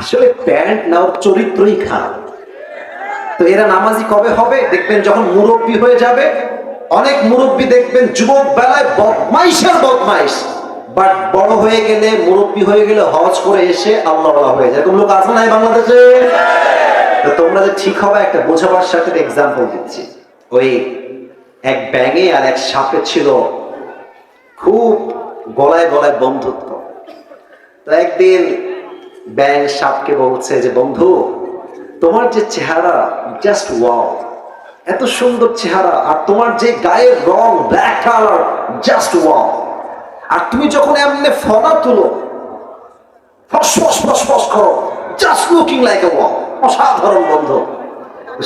আসলে প্যান্ট না, ওর চরিত্রই খারাপ। তো এরা নামাজি কবে হবে? দেখবেন যখন মুরব্বী হয়ে যাবে। অনেক মুরব্বী দেখবেন যুবক বেলায় বদমাইশের বদমাইশ, বাট বড় হয়ে গেলে, মুরব্বী হয়ে গেলে হজ করে এসে আল্লাহওয়ালা হয়ে যায়। এরকম লোক আছে না বাংলাদেশে? তো তোমরা যে ঠিক হবে একটা বোঝাবার সাথে এক্সাম্পল দিচ্ছি। ওই এক ব্যাঙে আর এক সাপে ছিল খুব গলায় গলায় বন্ধুত্ব। তো একদিন ব্যাঙ সাপকে বলছে যে, বন্ধু তোমার যে চেহারা, জাস্ট ওয়াও, এত সুন্দর চেহারা, আর তোমার যে গায়ের রং ব্ল্যাক কালার, জাস্ট ওয়াও, আর তুমি যখন এমনি ফনা তুলো, ফস ফস ফস ফস করো, just looking like a wow, অসাধারণ বন্ধু।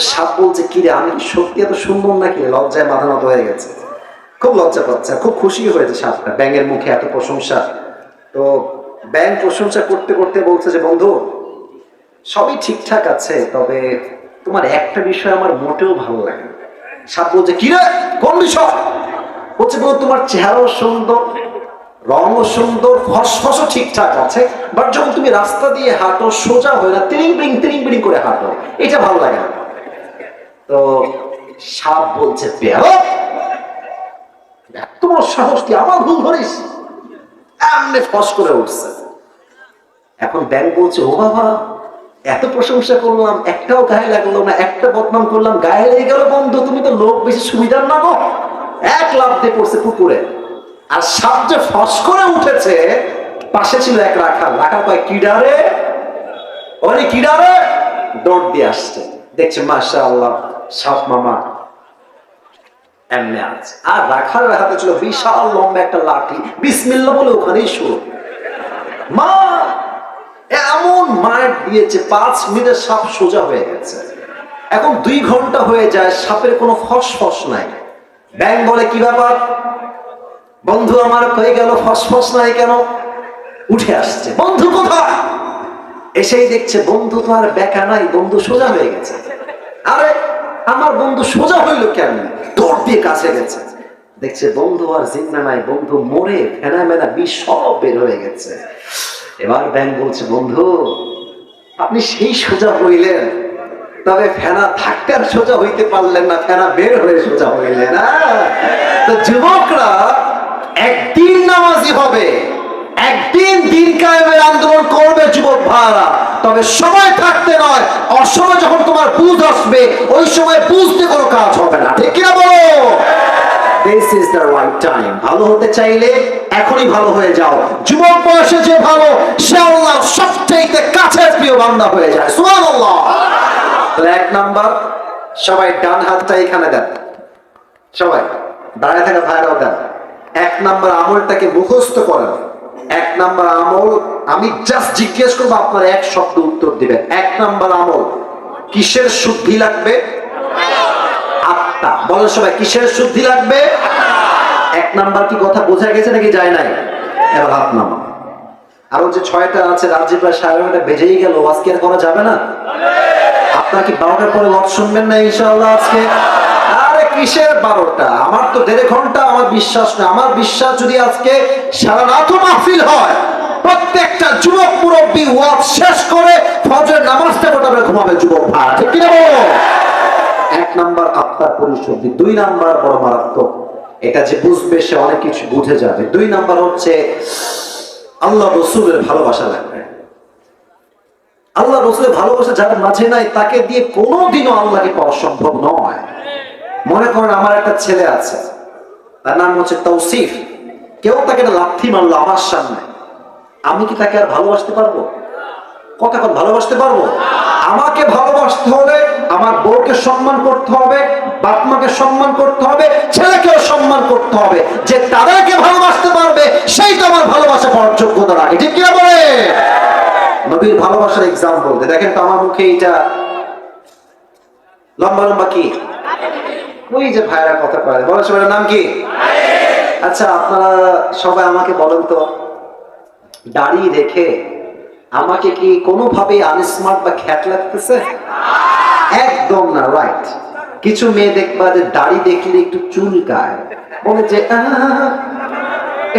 সাপ বলছে, কিরে আমি কি সত্যি এত সুন্দর নাকি? লজ্জায় মাথা নত হয়ে গেছে, খুব লজ্জা পাচ্ছে, খুব খুশি হয়েছে সাপটা ব্যাঙের মুখে এত প্রশংসা। তো ব্যাঙ প্রশংসা করতে করতে বলছে যে, বন্ধু সবই ঠিকঠাক আছে, তবে তোমার একটা বিষয় আমার মোটেও ভালো লাগে না। সাপ বলছে, কি রে, কোন বিষয়? বলছে, বন্ধু তোমার চেহারাও সুন্দর, রঙও সুন্দর, ফসফসও ঠিকঠাক আছে, বাট যখন তুমি রাস্তা দিয়ে হাঁটো সোজা হয়ে না, তিরিং বিড়িং করে হাঁটো, এটা ভালো লাগে না। তো সাপ বলছে, পেয়ারা তোমার সাহস কি, আমার ভুল ধরিস? এমনি ফস করে উঠছে। এখন ব্যাঙ বলছে, ও বাবা, এত প্রশংসা করলাম, একটাও গায়ে লাগলো না, একটা বদনাম করলাম, গায়ে লেগে গেল। বন্ধু তুমি তো লোক বেশি সুবিধার না গো। এক লাফ দিয়ে পড়ছে পুকুরে। আর সাপ যে ফস করে উঠেছে, পাশে ছিল এক রাখাল। রাখাল কয়, কিডারে ওরে, কিডারে, দৌড় দিয়ে আসছে। দেখছে মাশাআল্লাহ সাপ মামা এমনি আছে। আর রাখালের হাতে ছিল বিশাল লম্বা একটা লাঠি। বিসমিল্লাহ বলে ওখানেই শুরু। মা এমন মার দিয়েছে, 5 মিনিটে সাপ সোজা হয়ে গেছে। এখন 2 ঘন্টা হয়ে যায়, সাপের কোনো ফসফস নাই। ব্যাঙ বলে, কি ব্যাপার বন্ধু আমার, হয়ে গেল ফসফস নাই কেন? উঠে আসছে, বন্ধু কোথায়? এসেই দেখছে বন্ধু তো আর বেকা নাই, বন্ধু সোজা হয়ে গেছে। আরে আমার বন্ধু সোজা হইল কেন? দৌড় দিয়ে কাছে গেছে, দেখছে বন্ধু আর জিন্দা নাই, বন্ধু মরে ফেনা মেনা বিষ সব বের হয়ে গেছে। এবার ব্যাঙ বলছে, বন্ধু আপনি সেই সোজা হইলেন, তবে ফেনা থাকতে আর সোজা হইতে পারলেন না, ফেনা বের হয়ে সোজা হইলেন না। তো যুবকরা একদিন নামাজি হবে, একদিন দিন কায়েমের আন্দোলন করবে যুবক ভাইরা, তবে সময় থাকতে নয়, অসময় যখন তোমার বুঝ আসবে, ওই সময় বুঝতে কোনো কাজ হবে না। ঠিক কিনা বলো? This is the right time. ভালো হতে চাইলে এখনই ভালো হয়ে যাও। যুবক বয়সে যে ভালো, সে আল্লাহর সবচেয়ে কাছের প্রিয় বান্দা হয়ে যায়। সুবহানাল্লাহ। তাহলে 1 নাম্বার, সবাই ডান হাতটা এখানে দেন, সবাই দাঁড়ায় থাকা ভাইরাও দেন। 1 নাম্বার আমলটাকে মুখস্থ করেন। 1 নাম্বার আমল, আমি জাস্ট জিজ্ঞেস করবো, আপনারা এক শব্দ উত্তর দিবেন। 1 নাম্বার আমল, কিসের শুদ্ধি লাগবে? আত্মা। বলেন সবাই, কিসের শুদ্ধি লাগবে? 1 নাম্বার কি কথা বোঝা গেছে নাকি যায় নাই? এবার হাত নামা। আরো যে 6টা আছে, রাজ্যে প্রায় 9:30 বেজেই গেল, আজকে আর করা যাবে না? আপনার কি 12টার পরে ওয়াজ শুনবেন না ইনশাআল্লাহ আজকে? আরে কিসের 12টা? আমার তো 1.5 ঘন্টা, আমার বিশ্বাস না। আমার বিশ্বাস যদি আজকে সারা রাত মাহফিল হয়, প্রত্যেকটা যুবক মুরব্বী ওয়াজ শেষ করে ফজরের নামাজটা পড়বে, ঘুমাবে যুবক ভাই। ঠিক কি না বলো? 1 নাম্বার আত্মার পরিশুদ্ধি। 2 নাম্বার বড় মারাত্মক, এটা যে বুঝবে সে অনেক কিছু বুঝে যাবে। 2 নাম্বার হচ্ছে আল্লাহ রসুলের ভালোবাসা লাগবে। আল্লাহ রসুলের ভালোবাসা যার মাঝে নাই, তাকে দিয়ে কোনোদিনও আল্লাহকে পাওয়া সম্ভব নয়। মনে করেন আমার একটা ছেলে আছে, তার নাম হচ্ছে তৌসিফ। কেউ তাকে লাথি মারলো আমার সামনে, আমি কি তাকে আর ভালোবাসতে পারবো? কতক্ষণ ভালোবাসতে পারবো? আমাকে ভালোবাসতে হলে আমার বউকে সম্মান করতে হবে, বাপ মাকে সম্মান করতে হবে, ছেলেকেও সম্মান করতে হবে। যে তাদেরকে ভালোবাসতে পারবে, সেই তো আমার ভালোবাসা পাওয়ার যোগ্যতা রাখে। ঠিক কিনা বলে? নবীর ভালোবাসার এক্সাম্পল দেখেন তো আমার মুখে, এইটা লম্বা লম্বা কি, ওই যে ভাইরা কথা কয়, বলে সবার নাম কি? আচ্ছা আপনারা সবাই আমাকে বলেন তো, দাড়ি রেখে আমাকে কি কোনোভাবে আনস্মার্ট বা খ্যাত লাগতেছে? একদম না, রাইট। কিছু মেয়ে দেখবা যে দাড়ি দেখলে একটু চুলকায়, বলে যে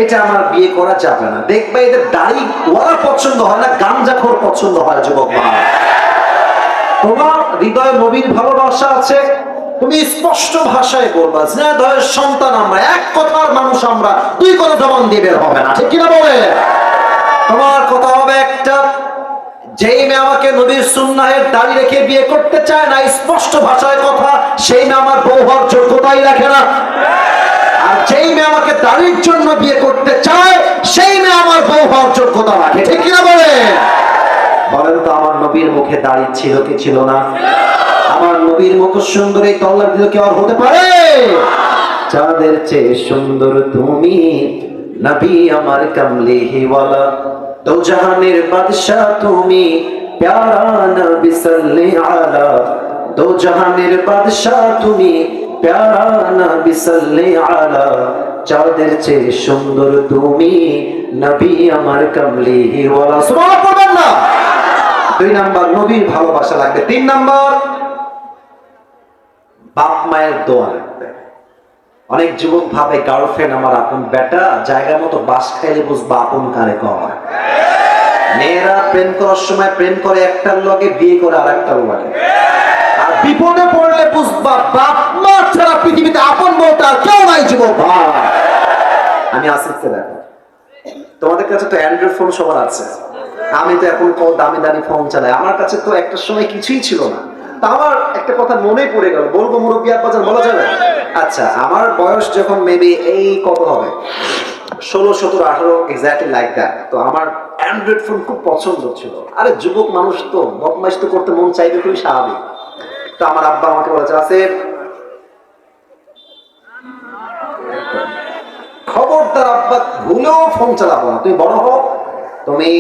এটা আমার বিয়ে করা যাবে না। দেখবে এদের দাড়ি ওয়ালা পছন্দ হয় না, গাঞ্জাখোর পছন্দ হয় যুবক ভাই। তোমার হৃদয়ে নবীর ভালোবাসা আছে, তুমি স্পষ্ট ভাষায় বলবা ঝিনাইদহের সন্তান আমরা, এক কথার মানুষ আমরা, দুই কথা জবান দিয়ে বের হবে না, ঠিক কিনা বলে? তোমার কথা হবে একটা, যেই মেয়ে আমাকে নবীর সুন্নাহের দাড়ি রেখে বিয়ে করতে চায় না, স্পষ্ট ভাষায় কথা, সেই মেয়ে আমার বউ হওয়ার যোগ্যতাই রাখে না। আর যেই মেয়ে আমাকে দাড়ির জন্য বিয়ে করতে চায়, সেই মেয়ে আমার বউ হওয়ার যোগ্যতা রাখে, ঠিক কিনা বলে? বলেন তো, আমার নবীর মুখে দাড়ি ছিল কি ছিল না? আমার নবীর মুখ সুন্দর, এই তল্লার দিল কি আর হতে পারে? চাঁদের চেয়ে সুন্দর তুমি নবী আমার কামলিওয়ালা, দো জাহানের বাদশা তুমি প্যারা নবী সাল্লি আলা, দো জাহানের বাদশা তুমি প্যারা নবী সাল্লি আলা, চাঁদের চেয়ে সুন্দর তুমি নবী আমার কামলিওয়ালা। সুবহানাল্লাহ পড়বেন না? 2 নাম্বার নবীর ভালোবাসা লাগবে। 3 নাম্বার বাপ মায়ের দোয়া লাগবে। অনেক যুবক ভাবে গার্লফ্রেন্ড আমার আপন বেটা, জায়গা মতো বাস খাইলে বুঝবা আপন কারে কয়। মেয়েরা প্রেম করার সময় প্রেম করে একটার লগে, বিয়ে করে আরেকটার লগে, আর বিপদে পড়লে বুঝবা বাপ মা ছাড়া পৃথিবীতে আপন বলতে আর কেউ নাই যুবক ভাই। আমি আসিফকে দেখো, তোমাদের কাছে তো অ্যান্ড্রয়েড ফোন সবার আছে, আমি তো এখন দামি দামি ফোন চালাই, আমার কাছে তো একটা সময় কিছুই ছিল না। তা আমার একটা কথা মনে পড়ে গেল, বলবো মুরব্বী আব্বাজান, বলা যাবে? আচ্ছা, আমার বয়স যখন মেবি এই কত হবে, 16, 17, 18 এক্স্যাক্টলি লাইক দ্যাট। তো আমার অ্যান্ড্রয়েড ফোন খুব পছন্দ ছিল। আরে যুবক মানুষ তো বদমাইশ তো করতে মন চাইবে, খুবই স্বাভাবিক। তো আমার আব্বা আমাকে বলেছে, আছে খবরদার আব্বা ভুলেও ফোন চালাবো না, তুমি বড় হও, তুমি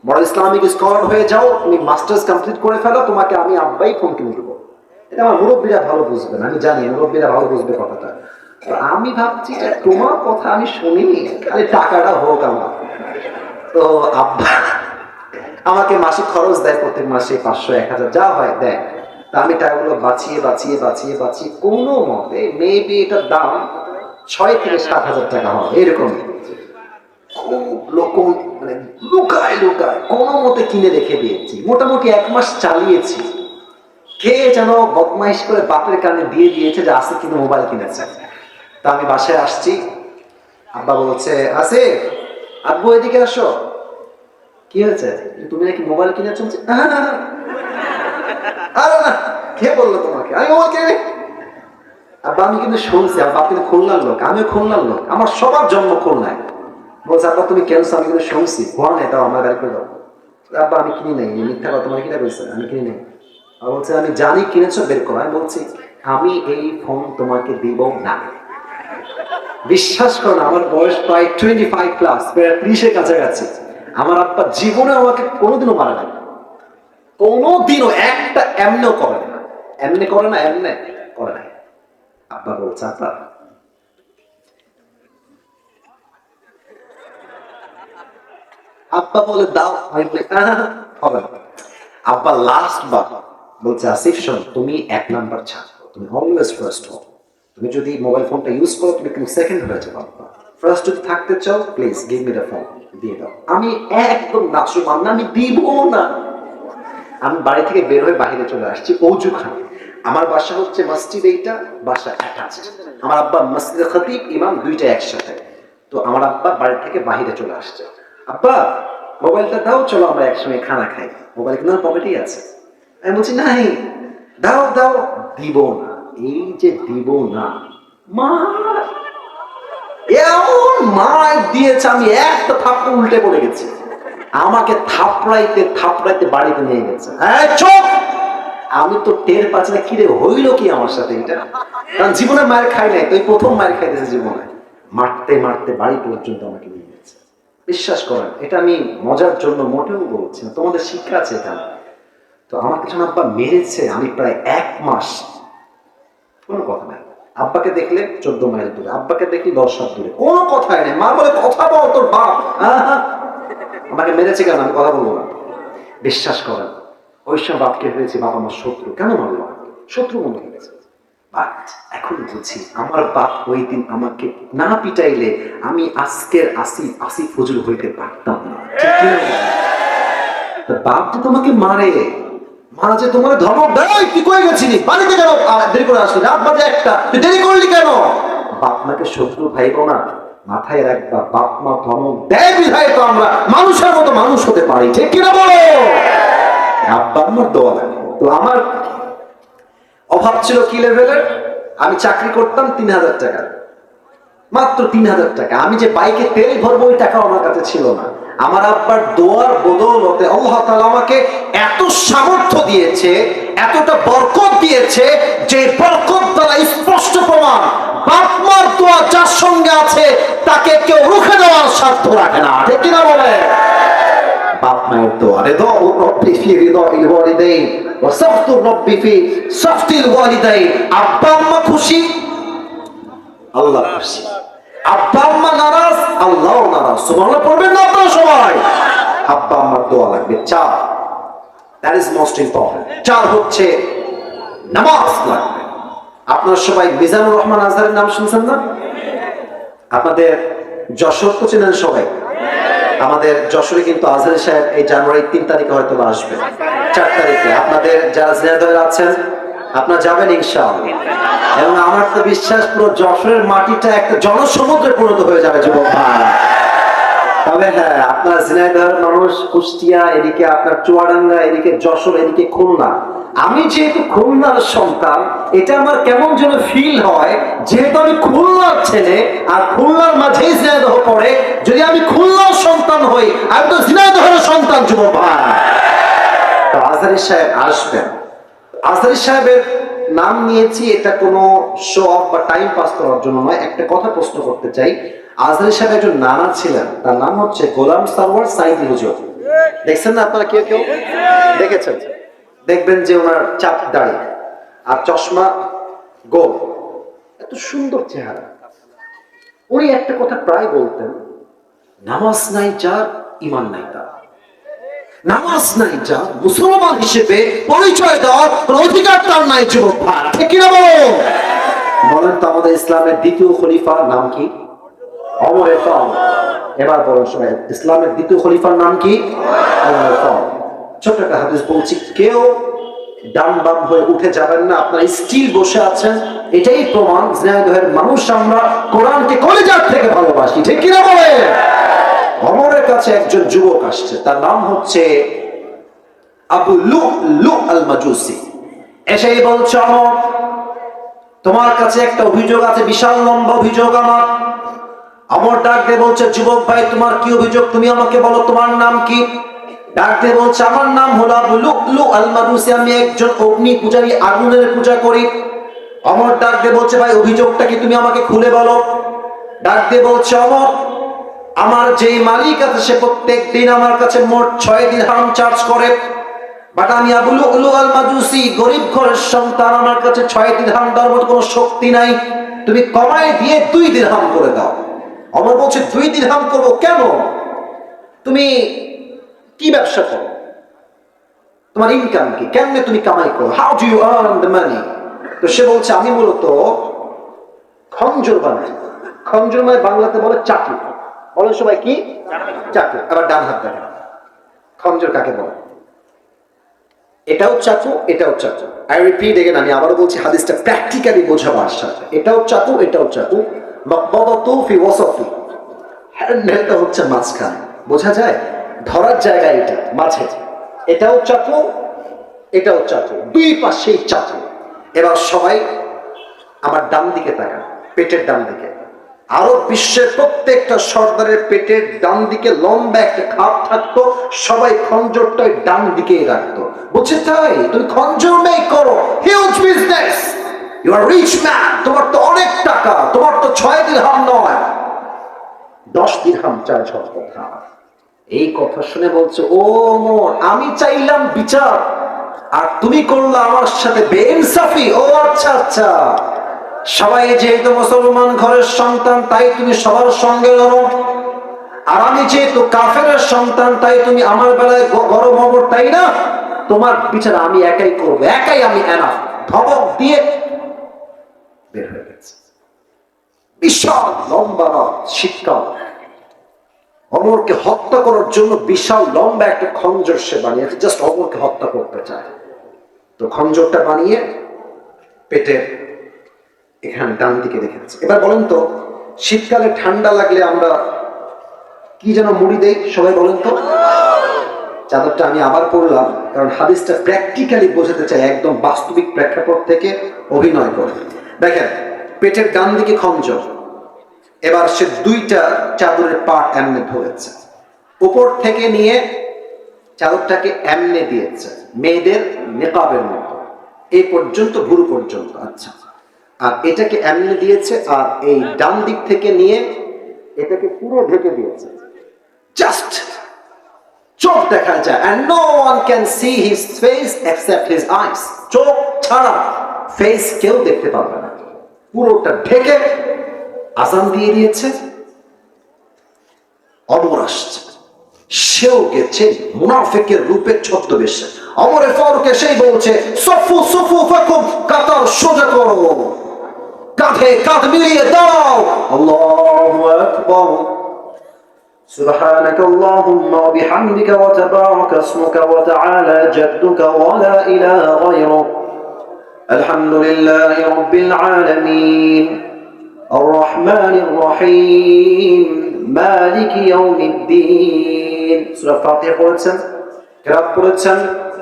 বড় ইসলামিক স্কলার হয়ে যাও, তুমি মাস্টার্স কমপ্লিট করে ফেলো, তোমাকে আমি আব্বাই ফোন কিনে দেবো। এটা আমার মুরব্বীরা ভালো বুঝবেন, আমি জানি মুরব্বীরা ভালো বুঝবে কথাটা। আমি ভাবছি যে তোমার কথা আমি শুনি, খালি টাকাটা হোক আমার। তো আব্বা আমাকে মাসিক খরচ দেয়, প্রত্যেক মাসে 500, 1000 যা হয় দেয়। তা আমি টাকাগুলো বাঁচিয়ে বাঁচিয়ে বাঁচিয়ে বাঁচিয়ে কোনো মতে মেবি এটার দাম 6 থেকে 7,000 টাকা হয় এরকম। খুব লোক মানে লুকায় লুকায় কোনো মতে কিনে রেখে দিয়েছি, মোটামুটি 1 মাস চালিয়েছি। কে যেন বদমাইশ করে বাপের কানে দিয়ে দিয়েছে যে আসিফ কিন্তু মোবাইল কিনেছে। তা আমি বাসায় আসছি, আব্বা বলছে, আসিফ আব্বু এদিকে আসো। কি হয়েছে? তুমি নাকি মোবাইল কিনেছো? আরে না, কে বললো তোমাকে আমি মোবাইল কিনে? আব্বা আমি কিন্তু শুনছি, আমার বাপ কিন্তু খুলনার লোক, আমিও খুলনার লোক, আমার সবার জন্ম খুলনায়। বলছে, আব্বা তুমি কেন? আমি কিন্তু শুনছি, ভয় নেই, তাও আমার বের করে দাও। আব্বা আমি কিনি নাই, মিথ্যা কথা, তোমার কিনা কইছে, আমি কিনি নাই। বলছে, আমি জানি কিনেছো, বের করো। আমি বলছি, আমি এই ফোন তোমাকে দিব না। বিশ্বাস করো না, আমার বয়স প্রায় 25 প্লাস, প্রায় 30-এর কাছাকাছি। আমার আব্বা জীবনে আমাকে কোনোদিনও মারা নাই, কোনোদিনও একটা এমনিও করে না, এমনি করে না, এমনি করে নাই। আব্বা বলছে, আব্বা আব্বা বলে দাও, আমি বলি হবে না। আব্বা লাস্ট বার বলছে, আসিফ শোন, তুমি 1 নাম্বার ছাত্র, তুমি অলওয়েজ ফার্স্ট হও। তুমি যদি মোবাইল ফোনটা ইউজ করো, তুমি কিন্তু সেকেন্ড হয়ে যাবে। ফার্স্ট যদি থাকতে চাও, please give me the phone, দিয়ে দাও। আমি একদম নাচুমান না, আমি দিব না। আমি বাড়ি থেকে বের হয়ে বাইরে চলে আসছি অজুখানে। আমার বাসা হচ্ছে মসজিদ, এইটা বাসা অ্যাটাচড। আমার আব্বা মসজিদে খতিব, ইমাম, দুইটা একসাথে। তো আমার আব্বা বাড়ি থেকে বাইরে চলে আসছে, আব্বা মোবাইলটা দাও, চলো আমরা একসঙ্গে খানা খাই। মোবাইল কিন্তু পকেটেই আছে। আমি বলছি, নাই, দাও দাও। দিব না, এই যে দিব না, মা এমন মার দিয়েছে, আমি একটা থাপ্পড় উল্টে পড়ে গেছি। আমাকে থাপড়াইতে থাপড়াইতে বাড়িতে নিয়ে গেছে। হ্যাঁ চোখ, আমি তো টের পাচ্ছি না কিরে হইলো কি আমার সাথে এটা, কারণ জীবনে মায়ের খাই নাই, তো এই প্রথম মায়ের খাইতেছে জীবনে। মারতে মারতে বাড়ি পর্যন্ত আমাকে নিয়ে গেছে। বিশ্বাস করেন, এটা আমি মজার জন্য মোটেও বলছি না, তোমাদের শিক্ষা আছে এটা। তো আমার কিছু আব্বা মেরেছে, আমি প্রায় 1 মাস কোনো কথা নাই। আব্বাকে দেখলে 14 মাইল দূরে, আব্বাকে দেখলে 10 হাত দূরে, কোনো কথাই নেই। মা বলে, কথা বল তোর বাপ। আমাকে মেরেছে কেন? আমি কথা বলবো না। বিশ্বাস করেন, ওই সময় বাপকে হয়েছে, বাপ আমার শত্রু। কেন মারলো? শত্রু মনে হয়েছে। বাট এখন বুঝি আমার বাপ ওই দিন আমাকে না পিটাইলে আমি আজকের আসিফ ফজল হইতে পারতাম না, ঠিক কি না? বাপ তো তোমাকে মারে, মা যে তোমার ধমক দেয়, তুই কই গেছিলি, বাড়িতে কেন দেরি করে আসলি, রাত বাজে একটা, তুই দেরি করলি কেন? বাপ মাকে শত্রু ভাইবো না, মাথায় রাখবা বাপ মা ধমক দেয় বিধায় তো আমরা মানুষের মতো মানুষ হতে পারি, ঠিক কিনা বলো? আব্বা আমার দোয়া লাগে। তো আমার অভাব ছিল কি লেভেলের, আমি চাকরি করতাম 3,000 টাকা, মাত্র 3,000 টাকা। আমি যে বাইকে তেল ভরবো ওই টাকা আমার কাছে ছিল না। আমার আব্বার দোয়ার বদৌলতে আল্লাহ তাআলা আমাকে এত সামর্থ্য দিয়েছে, এতটা বরকত দিয়েছে, যে বরকত দ্বারা স্পষ্ট প্রমাণ বাপ মার দোয়া যার সঙ্গে আছে তাকে কেউ রুখে দেওয়ার সাধ্য রাখে না, ঠিক কিনা বলে? বাপ মায়ের দোয়া, রিদা রব্বি ফি রিদাইল ওয়ালিদাইন ওয়া সাফতু রব্বি ফি সাফতিল ওয়ালিদাইন। আব্বা আম্মা খুশি, আল্লাহ খুশি। আব্বা আম্মা নারাজ, আল্লাহও নারাজ। সুবহানাল্লাহ পড়বেন না আপনারা সবাই? আব্বা আম্মার দোয়া লাগবে। চার, দ্যাট ইজ মোস্ট ইম্পর্টেন্ট। চার হচ্ছে নামাজ লাগবে। আপনারা সবাই মিজানুর রহমান আজহারের নাম শুনছেন না? আপনাদের যশোর তো চেনেন সবাই। আমাদের যশোরে কিন্তু আজহারি সাহেব এই জানুয়ারির 3 তারিখে হয়তো আসবে, 4 তারিখে। আপনাদের যারা ঝিনাইদহে আছেন আপনারা যাবেন ইনশাআল্লাহ। এবং আমার তো বিশ্বাস পুরো যশোরের মাটিটা একটা জনসমুদ্রে পরিণত হয়ে যাবে যুবক ভাই। তবে হ্যাঁ, আপনার ঝিনাইদহের মানুষ, কুষ্টিয়া, এদিকে আপনার চুয়াডাঙ্গা, এদিকে যশোর, এদিকে খুলনা। আমি যেহেতু খুলনার সন্তান, এটা আমার কেমন যেন ফিল হয়, যেহেতু আমি খুলনার ছেলে আর খুলনার মাঝেই ঝিনাইদহ পড়ে, যদি আমি খুলনার সন্তান হই, আমি তো ঝিনাইদহের সন্তান যুবক ভাই। তো আজহারি সাহেব আসবেন। আজহারি সাহেবের নাম নিয়েছি, এটা কোনো শো অফ বা টাইম পাস করার জন্য নয়। একটা কথা প্রশ্ন করতে চাই, আজহারি সাহেব একজন নানা ছিলেন, তার নাম হচ্ছে গোলাম সারওয়ার সাইদি হুজুর। দেখছেন না আপনারা? কেউ কেউ দেখেছেন? দেখবেন যে ওনার চাপ দাড়ি আর চশমা গোল, এত সুন্দর চেহারা। উনি একটা কথা প্রায় বলতেন, নামাজ নাই যার ঈমান নাই তার। নামাজ নাই যার, মুসলমান হিসেবে পরিচয় দেওয়ার কোন অধিকার তার নাই যুবক ভাই, ঠিক কি না বলেন? বলেন তো আমাদের ইসলামের দ্বিতীয় খলিফার নাম কি? ওমর ফারুক। এবার বলেন সবাই, ইসলামের দ্বিতীয় খলিফার নাম কি? ওমর ফারুক। ছোট্ট একটা হাদিস বলছি, কেউ ডান বাম হয়ে উঠে যাবেন না, আপনারা স্টিল বসে আছেন। এটাই প্রমাণ ঝিনাইদহের মানুষ আমরা কোরআনকে কলিজার থেকে ভালোবাসি, ঠিক কি না বলেন? ওমরের কাছে একজন যুবক আসছে, তার নাম হচ্ছে আবু লু'লু আল মাজুসি। এসেই বলছে, ওমর তোমার কাছে একটা অভিযোগ আছে, বিশাল লম্বা অভিযোগ আমার। ওমর ডাক দিয়ে বলছে, যুবক ভাই তোমার কি অভিযোগ, তুমি আমাকে বলো, তোমার নাম কি? ডাক দিয়ে বলছে, আমার নাম হলো আবু লু'লু আল মাজুসি, আমি একজন অগ্নি পূজারী, আগুনের পূজা করি। ওমর ডাক দিয়ে বলছে, ভাই অভিযোগটা কি, তুমি আমাকে খুলে বলো। ডাক দিয়ে বলছে, ওমর আমার যেই মালিক আছে সে প্রত্যেক দিন আমার কাছে মোট 6 দিরহাম চার্জ করে, বাট আমি আবু লু'লু আল মাজুসি, গরিব ঘরের সন্তান, আমার কাছে 6 দিরহাম দেওয়ার মতো কোনো শক্তি নাই, তুমি কমায় দিয়ে 2 দিরহাম করে দাও। ওমর বলছে, 2 দিরহাম করবো কেন? তুমি কি ব্যবসা করো, তোমার ইনকাম কি, কেমনে তুমি কামাই করো, how do you earn the money? তো সে বলছে, আমি মূলত খঞ্জর বানাই। খঞ্জর মানে বাংলাতে বলে চাকরি। বলেন সবাই কি? চাকু। আবার ডান হাত দেখেন, খঞ্জর কাকে বলে? এটাও চাকু, এটাও চাকু। আই রিপিট এগেন, আমি আবারও বলছি হাদিসটা প্র্যাকটিক্যালি বোঝাবার সাথে। এটাও চাকু, এটাও চাকু। মাকবাদাতু ফি ওয়াসাতি, হ্যান্ডেলটা হচ্ছে মাঝখানে, বোঝা যায়? ধরার জায়গা এটা মাঝে। এটাও চাকু, এটাও চাকু, দুই পাশেই চাকু। এবার সবাই আমার ডান দিকে তাকান, পেটের ডান দিকে। আরব বিশ্বের প্রত্যেকটা সর্দারের পেটের ডান দিকে লম্বা একটা খাপ থাকতো, সবাই খঞ্জরটাই ডান দিকেই রাখতো। বুঝছে তাই? তুমি খঞ্জর মেক করো, huge business, you are rich man, তোমার তো অনেক টাকা, তোমার তো 6 দিরহাম নয় 10 দিরহাম চার্জ হওয়ার কথা। এই কথা শুনে বলছে, ও ওমর আমি চাইলাম বিচার আর তুমি করলা আমার সাথে বেইনসাফি। ও আচ্ছা আচ্ছা, সবাই যেহেতু মুসলমান ঘরের সন্তান তাই তুমি সবার সঙ্গে লড়ো, আর আমি যেহেতু কাফেরের সন্তান তাই তুমি আমার বেলায় গরম হবো, তাই না? তোমার বিচার আমি একাই করবো, একাই আমি এনাফ। ধমক দিয়ে বের হয়ে গেছে। বিশাল লম্বা রাত, শীতকাল। অমরকে হত্যা করার জন্য বিশাল লম্বা একটা খঞ্জর সে বানিয়েছে, জাস্ট অমরকে হত্যা করতে চায়। তো খঞ্জরটা বানিয়ে পেটের এখানে ডান দিকে রেখেছে। এবার বলেন তো, শীতকালে ঠান্ডা লাগলে আমরা কি যেন মুড়ি দেই, সবাই বলেন তো? চাদরটা আমি আবার পড়লাম, কারণ হাদিসটা প্র্যাকটিক্যালি বোঝাতে চাই, একদম বাস্তবিক প্রেক্ষাপট থেকে অভিনয় করে। দেখেন, পেটের ডান দিকে খঞ্জর, এবার সে দুইটা চাদরের পাট এমনে ধরেছে, উপর থেকে নিয়ে চাদরটাকে এমনে দিয়েছে, মেয়েদের নেকাবের মতো এই পর্যন্ত, ভুরু পর্যন্ত। আচ্ছা, আর এটাকে এমনে দিয়েছে, আর এই ডান দিক থেকে নিয়ে এটাকে পুরো ঢেকে দিয়েছে, জাস্ট চোখ দেখা যায়, and no one can see his face except his eyes। চোখ ছাড়া ফেস কেউ দেখতে পারবে না, পুরোটা ঢেকে আজান দিয়ে দিয়েছে। অমর আসছে, সেও গেছে মুনাফিকের রূপে ছদ্মবেশে। অমরে ফারুক এসেই বলছে, সফু সফু ফাকুম, কাতার সোজা করো, কাঁধে কাঁধ মিলিয়ে দাও। আল্লাহু আকবার। سبحانك اللهم وبحمدك وتبارك اسمك وتعالى جدك ولا إله غيرك الحمد لله رب العالمين الرحمن الرحيم مالك يوم الدين। সূরা ফাতিহা পড়েছেন, কিরাত পড়েছেন,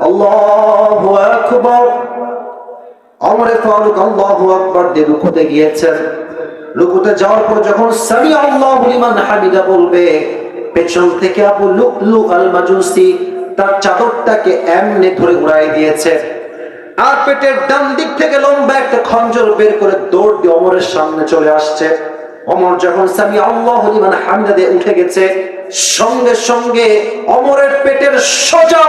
আল্লাহু আকবার। ওমর ফারুক আল্লাহু আকবার দিয়ে রুকুতে গিয়েছেন। রুকুতে যাওয়ার পর যখন সামি আল্লাহু লিমান হামিদা বলবে, পেছন থেকে আবু লুকলু আল মাজুসি তার চাদরটাকে এমনে ধরে উড়াই দিয়েছে, আর পেটের ডান দিক থেকে লম্বা একটা খঞ্জর বের করে দৌড় দিয়ে ওমরের সামনে চলে আসছে। ওমর যখন সামি আল্লাহু লিমান হামিদা দিয়ে উঠে গেছে, সঙ্গে সঙ্গে ওমরের পেটের সোজা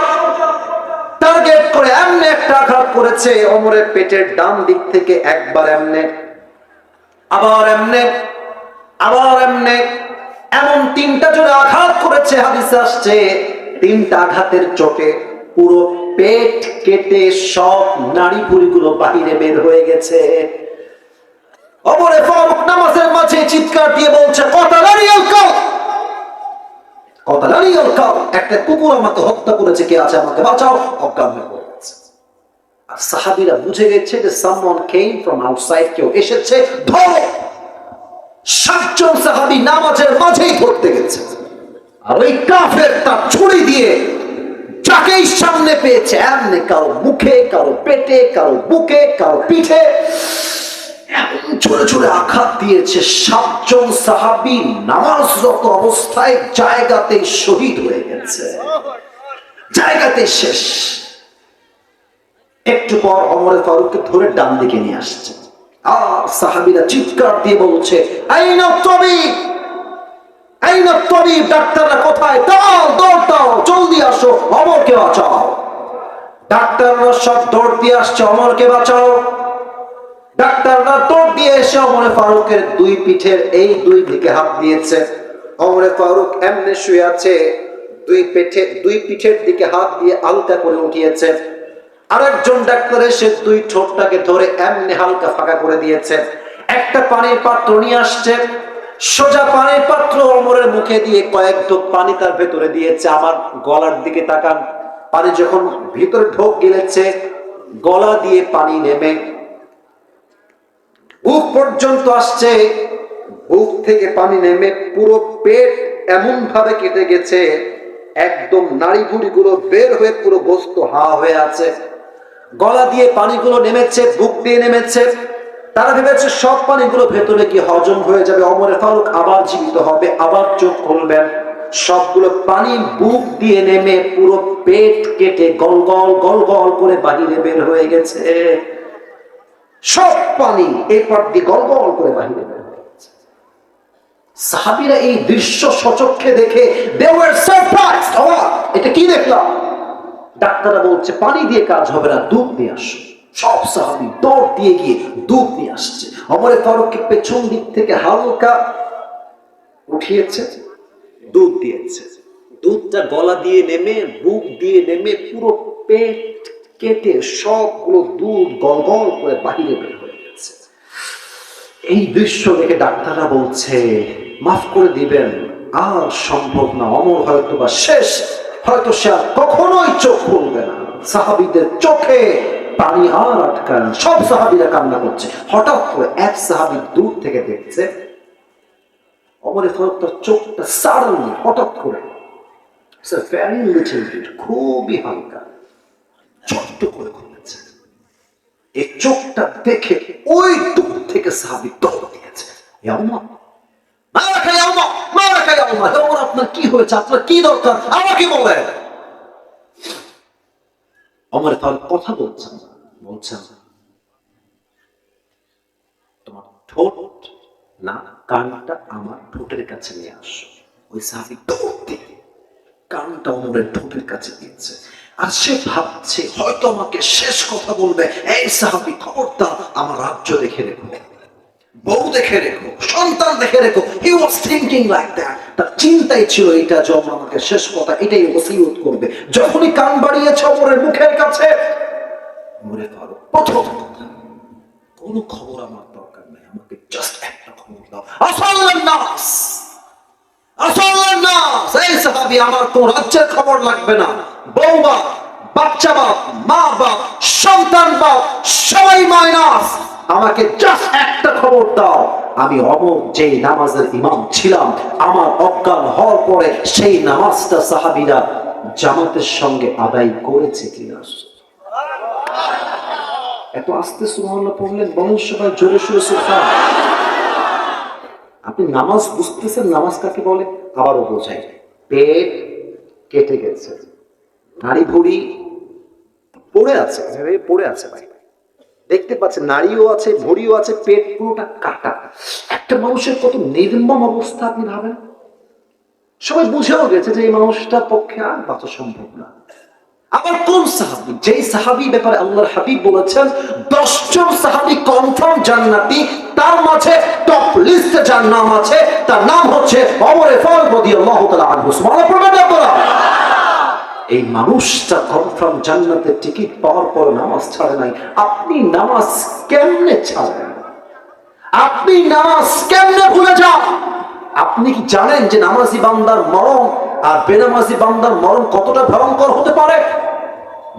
টার্গেট করে এমনে একটা আঘাত করেছে। ওমরের পেটের ডান দিক থেকে একবার এমনে, আবার এমনে, আবার এমনে, এমন তিনটা জোরে আঘাত করেছে। হাদিসে আসছে, তিনটা আঘাতের চোটে পুরো পেট কেটে সব নাড়ি ভুঁড়িগুলো বাহিরে বের হয়ে গেছে। ওমরে ফারুক নামাজের মাঝে চিৎকার দিয়ে বলছে, কতালানিয়াল কাউ, কতালানিয়াল কাউ, একটা কুকুর আমাকে হত্যা করেছে, কে আছে আমাকে বাঁচাও। অজ্ঞান হয়ে পড়ে গেছে। আর সাহাবীরা বুঝে গেছে যে someone came from outside, কেউ এসেছে, ধরো। 7 জন সাহাবী নামাজের মাঝেই ধরতে গেছে, আর ওই কাফের তার ছুরি দিয়ে যাকেই সামনে পেয়েছে এমনি কারো মুখে, কারো পেটে, কারো বুকে, কারো পিঠে ছুড়ে ছুড়ে আঘাত দিয়েছে। 7 জন সাহাবী নামাজরত অবস্থায় জায়গাতেই শহীদ হয়ে গেছে, জায়গাতে শেষ। একটু পর ওমর ফারুককে ধরে ডান দিকে নিয়ে আসছে, আর সাহাবীরা চিৎকার দিয়ে বলছে, আইনা তাবিব, আইনা তাবিব, ডাক্তাররা কোথায়? দাও, দৌড় দাও, জলদি আসো, ওমরকে বাঁচাও। ডাক্তাররা সব দৌড় দিয়ে আসছে, ওমরকে বাঁচাও। ডাক্তাররা দৌড় দিয়ে এসে ওমর ফারুকের দুই পিঠের এই দুই দিকে হাত দিয়েছে। ওমর ফারুক এমনে শুয়ে আছে, দুই পিঠের দিকে হাত দিয়ে আলতা করে উঠিয়েছে। আরেকজন ডাক্তার এসে দুই ঠোঁটটাকে ধরে এমনি হালকা ফাঁকা করে দিয়েছে। একটা পানির পাত্র নিয়ে আসছে, সোজা পানির পাত্র ওমরের মুখে দিয়ে কয়েক ঢোক পানি তার ভেতরে দিয়েছে। আমার গলার দিকে তাকান, পানি যখন ভিতরে ঢোক গিলেছে, গলা দিয়ে পানি নেমে বুক পর্যন্ত আসছে, বুক থেকে পানি নেমে পুরো পেট এমন ভাবে কেটে গেছে, একদম নাড়ি ভুঁড়িগুলো বের হয়ে পুরো গোস্ত হা হয়ে আছে। গলা দিয়ে পানিগুলো নেমেছে, বুক দিয়ে নেমেছে। তারা ভেবেছে সব পানিগুলো ভেতরে গিয়ে হজম হয়ে যাবে, ওমর ফারুক আবার জীবিত হবে, আবার চোখ খুলবেন। সবগুলো পানি বুক দিয়ে নেমে পুরো পেট কেটে গল গল গল গল করে বাহিরে বের হয়ে গেছে। সব পানি এরপর দিয়ে গল গল করে বাহিরে বের হয়ে গেছে। সাহাবীরা এই দৃশ্য সচক্ষে দেখে they were surprised, এটা কি দেখলাম? ডাক্তাররা বলছে পানি দিয়ে কাজ হবে না, দুধ নিয়ে আসো। সব সাহাবী দৌড় দিয়ে গিয়ে দুধ নিয়ে আসছে। ওমর ফারুককে পেছন দিক থেকে হালকা উঠিয়েছে, দুধ দিয়েছে। দুধটা গলা দিয়ে নেমে, বুক দিয়ে নেমে পুরো পেট কেটে সবগুলো দুধ গল গল করে বাহিরে বের হয়ে গেছে। এই দৃশ্য দেখে ডাক্তাররা বলছে মাফ করে দিবেন, আর সম্ভব না, অমর হয়তো বা শেষ, হয়তো সে আর কখনোই চোখ খুলবে না। সাহাবীদের চোখে পানি আর আটকান, সব সাহাবীরা কান্না করছে। হঠাৎ করে এক সাহাবী দূর থেকে দেখছে ওমর ফারুক তার চোখটা সাডেনলি হঠাৎ করে ভেরি লিটল বিট, খুবই হালকা ছোট্ট করে খুলেছে। এই চোখটা দেখে ওই দূর থেকে সাহাবী দৌড় দিয়েছে, আপনার কি হয়েছে, আপনার কি দরকার, আমাকে বলেন। ওমর ফারুক কথা বলছেন তোমার ঠোঁট না কানটা আমার ঠোঁটের কাছে নিয়ে আসো। ওই সাহাবী দৌড় দিয়ে কানটা ওমরের ঠোঁটের কাছে দিয়েছে। আর সে ভাবছে হয়তো আমাকে শেষ কথা বলবে, এই সাহাবী খবরদার, আমার রাজ্য দেখে রেখো, বউ দেখে রেখো, সন্তান দেখে রেখো। হি ওয়াজ থিংকিং লাইক দ্যাট। তার চিন্তাই ছিল এটা যে ওমর আমাকে শেষ কথা এটাই ওসিয়ত করবে। যখনই কান বাড়িয়েছে ওমরের মুখের কাছে, ওমরে ফারুক প্রথম কথা, কোনো খবর আমার দরকার নেই, আমাকে জাস্ট একটা খবর দাও। আসাল্লান নাস, আসাল্লান নাস, এই সাহাবী আমার কোন রাজ্যের খবর লাগবে না, বউ বাপ, বাচ্চা বাপ, মা বাপ, সন্তান বাপ, সবাই মাইনাস, আমাকে জাস্ট একটা খবর দাও, আমি অমর যে নামাজের ইমাম ছিলাম, আমার অজ্ঞান হওয়ার পরে সেই নামাজটা সাহাবীরা জামাতের সঙ্গে আদায় করেছে কিনা। এত আস্তে সুবহানাল্লাহ পড়লেন, বলেন সবাই জোরে সোরে সুবহান। আপনি নামাজ বুঝতেছেন, নামাজ কাকে বলে? আবারও বোঝাই, পেট কেটে গেছে, নাড়ি ভুড়ি পড়ে আছে, পড়ে আছে ভাই, দেখতে পাচ্ছেন নাড়িও আছে, ভুড়িও আছে, পেট পুরোটা কাটা। একটা মানুষের কত নির্মম অবস্থা আপনি ভাবেন। সবাই বুঝেও গেছে যে এই মানুষটার পক্ষে আর বাঁচা সম্ভব না। আবার কোন সাহাবী, যেই সাহাবী ব্যাপারে আল্লাহর হাবিব বলেছেন 10 জন সাহাবী কনফার্ম জান্নাতি, তার মাঝে টপ লিস্টে যার নাম আছে তার নাম হচ্ছে ওমর ফারুক রাদিয়াল্লাহু তাআলা আনহু। সুবহানাল্লাহ পড়বেন আপনারা। এই মানুষটা কনফার্ম জান্নাতের টিকিট পাওয়ার পর নামাজ ছাড়ে নাই। আপনি নামাজ কেমনে ছাড়েন? আপনি নামাজ কেমনে ভুলে যান? আপনি কি জানেন যে নামাজি বান্দার মরণ আর বেনামাজি বান্দার মরণ কতটা ভয়ঙ্কর হতে পারে?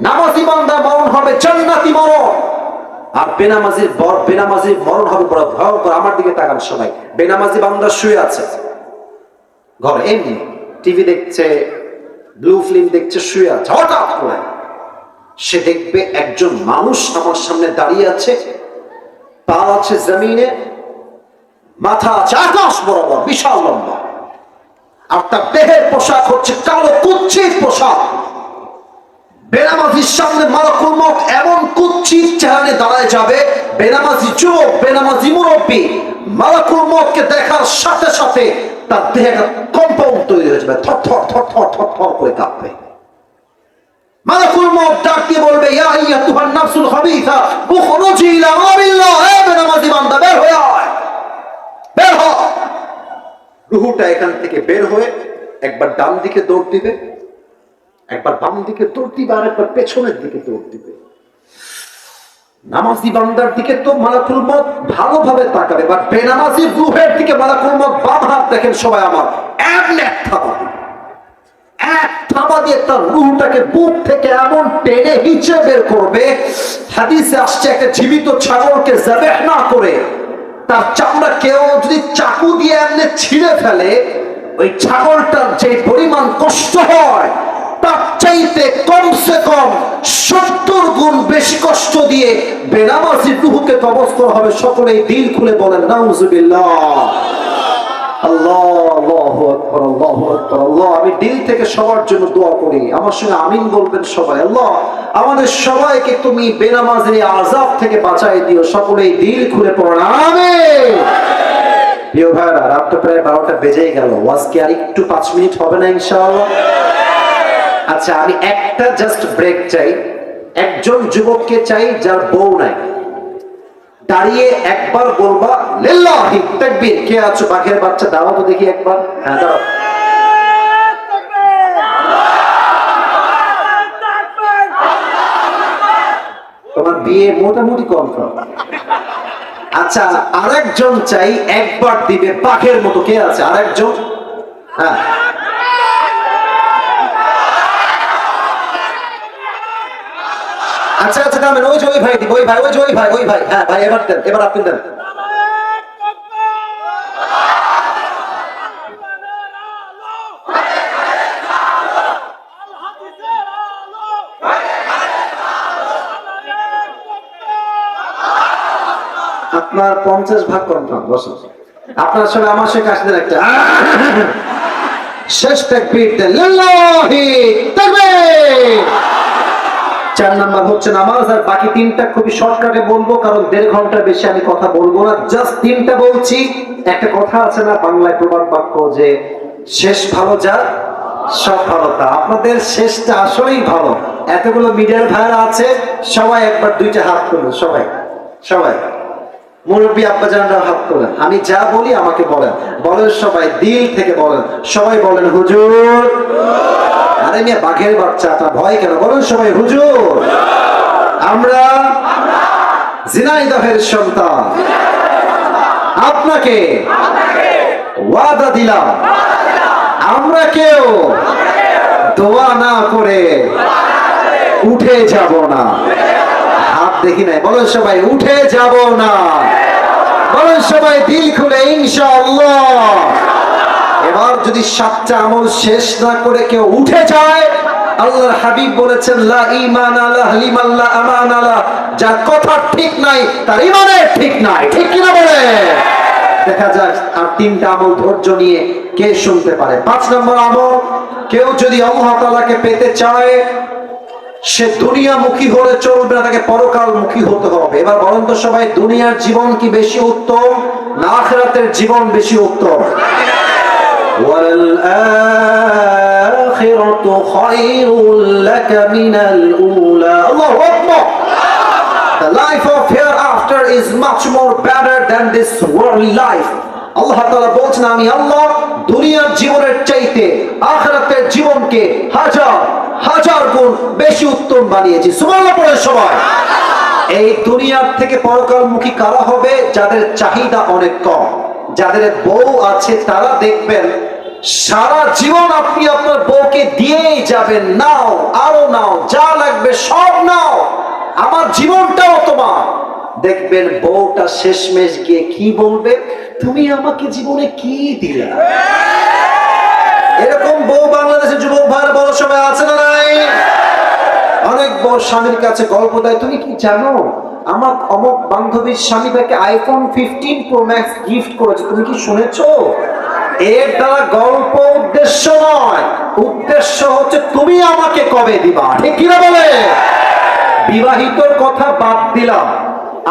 নামাজি বান্দার মরণ হবে জান্নাতি মরণ, আর বেনামাজির মরণ হবে বড় ভয়ঙ্কর। আমার দিকে তাকান সবাই, বেনামাজি বান্দা শুয়ে আছে ঘরে, এমনি টিভি দেখছে, ব্লু ফিল্ম দেখছে, শুয়ে আছে। হঠাৎ করে সে দেখবে একজন মানুষ আমার সামনে দাঁড়িয়ে আছে, পা আছে জমিনে, মাথা আছে আকাশ বরাবর, বিশাল লম্বা, আর তার দেহের পোশাক হচ্ছে কালো কুচ্ছিত পোশাক। বেনামাজির সামনে মালাকুল মউত এমন কুচ্ছিত চেহারা দাঁড়ায় যাবে, বেনামাজি যুবক, বেনামাজি মুরব্বী মালাকুল মউতকে দেখার সাথে সাথে তার দেহে কম্পাউন্ড তৈরি হয়ে যাবে, থর থর থর থর থর থর করে কাঁপবে। মালাকুল মউত ডাক দিয়ে বলবে, ইয়া আইয়াতুহান নাফসুল খাবিসা উখরুজি ইলা আমরিল্লাহ, হে বেনামাজি বান্দা বের হয়ে আয়, বের হ। রূহটা এখান থেকে বের হয়ে একবার ডান দিকে দৌড় দিবে, একবার বাম দিকে দৌড় দিবে, আর একবার পেছনের দিকে দৌড় দিবে। নামাজি বান্দার দিকে তো মালাকুল মউত ভালোভাবে তাকাবে, বাট বেনামাজির রূহের দিকে মালাকুল মউত বাম হাত দেখেন সবাই আমার, এক থাবা দিয়ে তার রূহটাকে বুক থেকে এমন টেনে হিচে বের করবে। হাদিসে আসছে একটা জীবিত ছাগলকে যাবেহ না করে তার চামড়া কেউ যদি চাকু দিয়ে এমনি ছিঁড়ে ফেলে, ওই ছাগলটার যে পরিমাণ কষ্ট হয় তার চাইতে কমসে কম 70 গুণ বেশি কষ্ট দিয়ে বেনামাজি রূহকে কবজ করা হবে। সকলেই দিল খুলে বলেন নাউজুবিল্লাহ। আল্লাহু আকবার, আল্লাহু আকবার, আল্লাহ। আমি দিল থেকে সবার জন্য দোয়া করি, আমার সঙ্গে আমিন বলবেন সবাই। আল্লাহ আমাদের সবাইকে তুমি বেনামাজি আযাব থেকে বাঁচাই দিও। সকলেই দিল খুলে পড়েন আমিন। প্রিয় ভাইরা, রাত তো প্রায় 12টা বেজেই গেল, ওয়াজ কি আর একটু 5 মিনিট হবে না ইনশাআল্লাহ? আচ্ছা, আমি একটা জাস্ট ব্রেক চাই। একজন যুবককে চাই যার বউ নাই, দাঁড়িয়ে একবার বলবা লিল্লাহি তাকবীর। কে আছো বাঘের বাচ্চা, দাঁড়াও তো দেখি একবার। হ্যাঁ দাঁড়াও। তোমার বিয়ে মোটামুটি কনফার্ম। আচ্ছা, আরেকজন চাই একবার দিবে পাখের মতো। কে আছে আরেকজন? হ্যাঁ, আচ্ছা আচ্ছা, দামেন। ওই যে ওই ভাই দিব, ওই ভাই, ওই যে ওই ভাই, ওই ভাই। হ্যাঁ ভাই, এবার দেন, এবার আপনি দেন। আপনার 50 ভাগ কনফার্ম। বসুন, আপনার সঙ্গে আমার সঙ্গে কাশি দেন একটা। শেষ তাকবীর দেন, লিল্লাহি তাকবীর। 4 নাম্বার হচ্ছে নামাজ। আর বাকি 3টা খুবই শর্টকাটে বলবো, কারণ 1.5 ঘন্টার বেশি আমি কথা বলবো না। জাস্ট 3টা বলছি। একটা কথা আছে না বাংলায়, প্রবাদ বাক্য, যে শেষ ভালো যার সব ভালো তা। আপনাদের শেষটা আসলেই ভালো। এতগুলো মিডিয়ার ভাইরা আছে, সবাই একবার 2টা হাত তুলুন। সবাই সবাই মুরব্বী আব্বাজানরা হাত তোলেন। আমি যা বলি আমাকে বলেন, বলেন সবাই, দিল থেকে বলেন। সবাই বলেন হুজুর। আরে মিয়া, বাঘের বাচ্চা, আপনার ভয় কেন? বলেন সবাই হুজুর। আমরা ঝিনাইদহের সন্তান, আপনাকে ওয়াদা দিলাম আমরা কেউ দোয়া না করে উঠে যাব না। হাত দেখি নাই, বলেন সবাই উঠে যাব না। বলেন সবাই দিল খুলে ইনশাআল্লাহ। এবার যদি 7টা আমল শেষ না করে কেউ উঠে যায়, আল্লাহর হাবিব বলেছেন লা ঈমান আলা লিমান লা আমান আলা, যার কথা ঠিক নাই তার ঈমানের ঠিক নাই। ঠিক কি না বলে? দেখা যাক আর 3টা আমল ধৈর্য নিয়ে কে শুনতে পারে। 5 নম্বর আমল, কেউ যদি আল্লাহ তাআলাকে পেতে চায়, সে দুনিয়ামুখী হলে চলবে না, তাকে পরকালমুখী হতে হবে। এবার বলেন তো সবাই, দুনিয়ার জীবন কি বেশি উত্তম না আখিরাতের জীবন বেশি উত্তম? ওয়াল আখিরাতু খায়রুল লাকা মিনাল উলা। আল্লাহু আকবার। The life of hereafter is much more better than this worldly life. আল্লাহ তাআলা বলছেন, আমি আল্লাহ দুনিয়ার জীবনের চাইতে আখিরাতের জীবনকে হাজার হাজার গুণ বেশি উত্তম বানিয়েছি। সুবহানাল্লাহ পড়ে সবাই। এই দুনিয়ার থেকে পরকালমুখী কারা হবে? যাদের চাহিদা অনেক কম, যাদের বউ আছে, তারা দেখবেন সারা জীবন আপনি আপনার বউকে দিয়েই যাবেন, নাও আরো নাও, যা লাগবে সব নাও, আমার জীবনটাও তোমার। দেখবেন বউটা শেষমেশ গিয়ে কি বলবে? তুমি আমাকে জীবনে কি দিলা? এরকম বউ বাংলাদেশের যুবক ভাইরা বড় সবাই আছে না নাই? অনেক বউ স্বামীর কাছে গল্প দেয়, তুমি কি জানো আমার অমুক বান্ধবীর স্বামী তাকে আইফোন 15 প্রো ম্যাক্স গিফট করেছে, তুমি কি শুনেছো? এর দ্বারা গল্প উদ্দেশ্য নয়, উদ্দেশ্য হচ্ছে তুমি আমাকে কবে দিবা। ঠিক কিনা বলে? বিবাহিতর কথা বাদ দিলাম,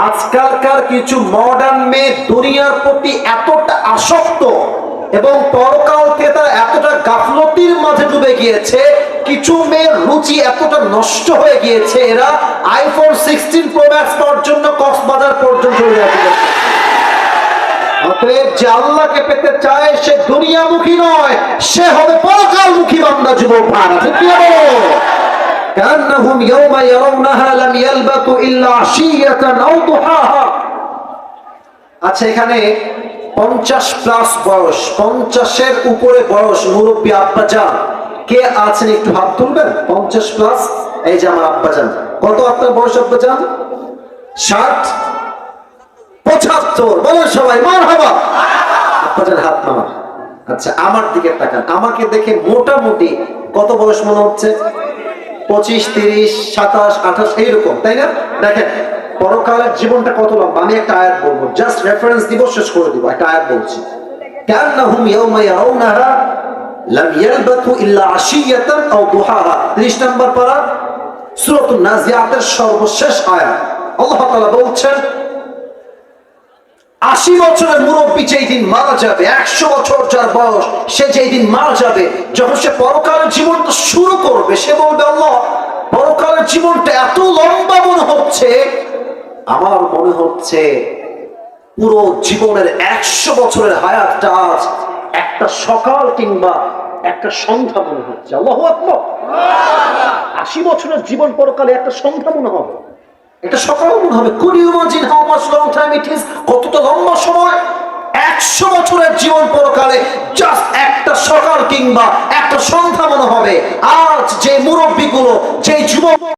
আজকালকার কিছু মডার্ন মেয়ে দুনিয়ার প্রতি এতটা আসক্ত এবং পরকালকে তারা এতটা গাফলতির মাঝে ডুবে গিয়েছে, কিছু মেয়ের রুচি এতটা নষ্ট হয়ে গিয়েছে, এরা আইফোন 16 প্রো ম্যাক্স পাওয়ার জন্য কক্সবাজার পর্যন্ত চলে যাচ্ছে। অতএব যে আল্লাহকে পেতে চায় সে দুনিয়ামুখী নয়, সে হবে পরকালমুখী বান্দা। যুবক ভাইরা ঠিক কি বলো? কান্নাহুম ইয়াওমা ইয়ারাউনাহা লাম ইয়ালবাতু ইল্লা আশিয়াতান আও দুহাহা। আচ্ছা, এখানে 50 প্লাস বয়স, 50-এর উপরে বয়স মুরব্বী আব্বাজান কে আছেন? একটু হাত তুলবেন। 50 প্লাস, এই যে আমার আব্বাজান। কত আপনার বয়স আব্বাজান? 60, 75। বলেন সবাই মারহাবা। আব্বাজান হাত নামান। আচ্ছা, আমার দিকে তাকান, আমাকে দেখে মোটামুটি কত বয়স মনে হচ্ছে? 25, 30, 27, 28 এইরকম, তাই না? দেখেন পরকালের জীবনটা কত লম্বা। আমি একটা আয়াত বলবো, জাস্ট রেফারেন্স দিব, শেষ করে দিব। একটা আয়াত বলছি, কান্নাহুম ইয়াওমা ইয়ারাউনাহা লাম ইয়ালবাতু ইল্লা আশিয়াতান আও দুহাহা। 30 নম্বর পারা, সূরাতুন নাজিয়াতের সর্বশেষ আয়াত। আল্লাহ তাআলা বলছেন 80 বছরের মুরব্বী যেই দিন মারা যাবে, 100 বছর যার বয়স, সে যেই দিন মারা যাবে, যখন সে পরকালের জীবনটা শুরু করবে, সে বলবে আল্লাহ পরকালের জীবনটা এত লম্বা মনে হচ্ছে, আমার মনে হচ্ছে পুরো জীবনের 100 বছরের হায়াতটা আজ একটা সকাল কিংবা একটা সন্ধ্যা মনে হচ্ছে। আল্লাহু আকবার। 80 বছরের জীবন পরকালে একটা সন্ধ্যা মনে হবে। এটা সকাল মনে হবে। Could you imagine how much long time it is? কতটা লম্বা সময়। 100 বছরের জীবন পরকালে জাস্ট একটা সকাল কিংবা একটা সন্ধ্যা মনে হবে। আজ যে মুরব্বীগুলো, যে যুবক